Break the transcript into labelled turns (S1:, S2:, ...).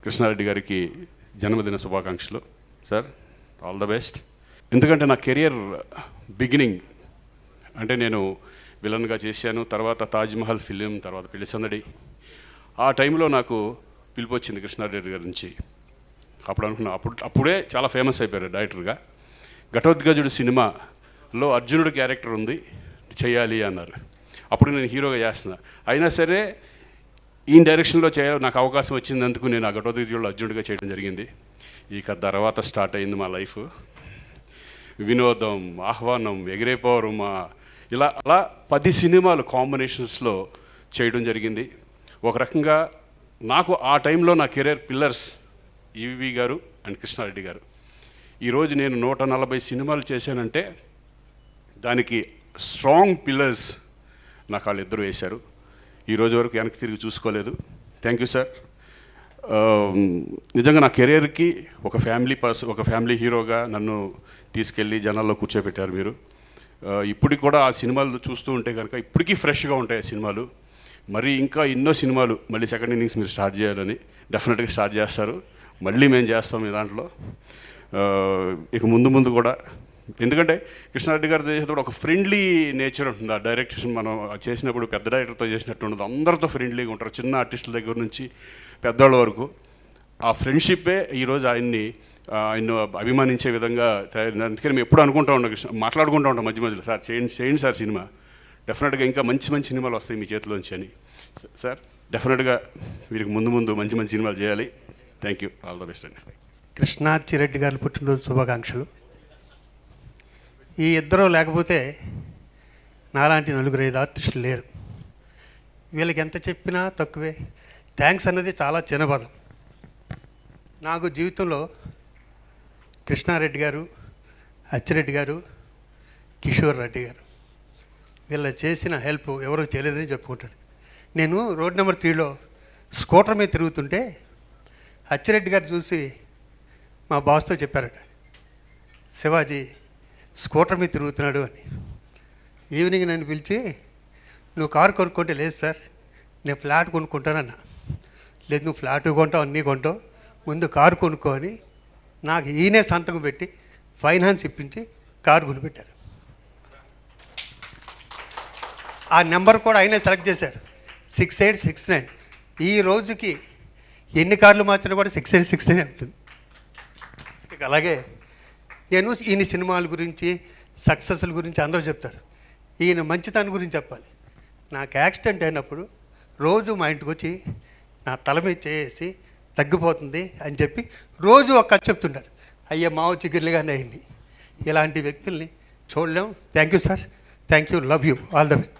S1: కృష్ణారెడ్డి గారికి జన్మదిన శుభాకాంక్షలు సార్. All the best. ఎందుకంటే నా కెరియర్ బిగినింగ్ అంటే నేను విలన్గా చేశాను, తర్వాత తాజ్మహల్ ఫిలిం, తర్వాత పెళ్లి సందడి. ఆ టైంలో నాకు పిలుపు వచ్చింది కృష్ణారెడ్డి గారి నుంచి. అప్పుడు అనుకున్నా, అప్పుడే చాలా ఫేమస్ అయిపోయారు డైరెక్టర్గా. ఘటోద్గజుడు సినిమాలో అర్జునుడు క్యారెక్టర్ ఉంది, చేయాలి అన్నారు. అప్పుడు నేను హీరోగా చేస్తున్నా. అయినా సరే ఈ డైరెక్షన్లో నాకు అవకాశం వచ్చినందుకు నేను ఆ ఘటోద్గజుడు అర్జునుడిగా చేయడం జరిగింది. ఇక తర్వాత స్టార్ట్ అయింది మా లైఫ్. వినోదం, ఆహ్వానం, ఎగిరేపోవరు, అలా 10 సినిమాలు కాంబినేషన్స్లో చేయడం జరిగింది. ఒక రకంగా నాకు ఆ టైంలో నా కెరీర్ పిల్లర్స్ ఈవి గారు అండ్ కృష్ణారెడ్డి గారు. ఈరోజు నేను 140 సినిమాలు చేశానంటే దానికి స్ట్రాంగ్ పిల్లర్స్ నాకు వాళ్ళిద్దరూ వేశారు. ఈరోజు వరకు వెనక్కి తిరిగి చూసుకోలేదు. Thank you sir. నిజంగా నా కెరీర్కి ఒక ఫ్యామిలీ హీరోగా నన్ను తీసుకెళ్ళి జనాల్లో కూర్చోబెట్టారు మీరు. ఇప్పటికి కూడా ఆ సినిమాలు చూస్తూ ఉంటే కనుక ఇప్పటికీ ఫ్రెష్గా ఉంటాయి ఆ సినిమాలు. మరి ఇంకా ఎన్నో సినిమాలు మళ్ళీ సెకండ్ ఇన్నింగ్స్ మీరు స్టార్ట్ చేయాలని డెఫినెట్గా స్టార్ట్ చేస్తారు. మళ్ళీ మేము చేస్తాం ఈ దాంట్లో. ఇక ముందు కూడా, ఎందుకంటే కృష్ణారెడ్డి గారు చేసేటప్పుడు ఒక ఫ్రెండ్లీ నేచర్ ఉంటుంది. ఆ డైరెక్షన్ మనం చేసినప్పుడు పెద్ద డైరెక్టర్తో చేసినట్టు ఉండదు. అందరితో ఫ్రెండ్లీగా ఉంటారు, చిన్న ఆర్టిస్టుల దగ్గర నుంచి పెద్దవాళ్ళ వరకు. ఆ ఫ్రెండ్షిప్పే ఈరోజు ఆయన్ని అభిమానించే విధంగా అందుకని మేము ఎప్పుడు అనుకుంటూ ఉంటాం, మాట్లాడుకుంటూ ఉంటాం మధ్యలో, సార్ చేయండి సార్ సినిమా, డెఫినెట్గా ఇంకా మంచి సినిమాలు వస్తాయి మీ చేతిలోంచి అని. సార్ డెఫినెట్గా వీరికి ముందు మంచి సినిమాలు చేయాలి. Thank you. All the best అండి.
S2: కృష్ణారెడ్డి గారు పుట్టినరోజు శుభాకాంక్షలు. ఈ ఇద్దరు లేకపోతే నాలాంటి 4-5 ఆర్టిస్టులు లేరు. వీళ్ళకి ఎంత చెప్పినా తక్కువే. థ్యాంక్స్ అన్నది చాలా చిన్న పదం. నాకు జీవితంలో కృష్ణారెడ్డి గారు, అచ్చిరెడ్డి గారు, కిషోర్ రెడ్డి గారు వీళ్ళ చేసిన హెల్ప్ ఎవరో చేయలేదని చెప్పుకుంటారు. నేను రోడ్ నెంబర్ 3లో స్కూటర్ మీద తిరుగుతుంటే అచ్చిరెడ్డి గారు చూసి మా బాస్తో చెప్పారట, శివాజీ స్కూటర్ మీద తిరుగుతున్నాడు అని. ఈవినింగ్ నన్ను పిలిచి, నువ్వు కారు కొనుక్కుంటే, లేదు సార్ నేను ఫ్లాట్ కొనుక్కుంటానన్నా. లేదు, నువ్వు ఫ్లాట్ కొంటావు, అన్నీ కొంటావు, ముందు కారు కొనుక్కో అని నాకు ఈయనే సంతకం పెట్టి ఫైనాన్స్ ఇప్పించి కారు కొనిపెట్టారు. ఆ నెంబర్ కూడా ఆయనే సెలెక్ట్ చేశారు, 6869. ఈ రోజుకి ఎన్ని కార్లు మార్చినా కూడా 6869 ఉంటుంది. ఇక అలాగే నేను ఈయన సినిమాల గురించి, సక్సెస్ల గురించి అందరూ చెప్తారు. ఈయన మంచితనం గురించి చెప్పాలి. నాకు యాక్సిడెంట్ అయినప్పుడు రోజు మా ఇంటికి వచ్చి నా తల మీద చేసి తగ్గిపోతుంది అని చెప్పి రోజు ఒక కథ చెప్తుంటారు. అయ్యే మావ చిగుర్లుగానే అయింది. ఇలాంటి వ్యక్తుల్ని చూడలేం. Thank you sir. Thank you. Love you. All the best.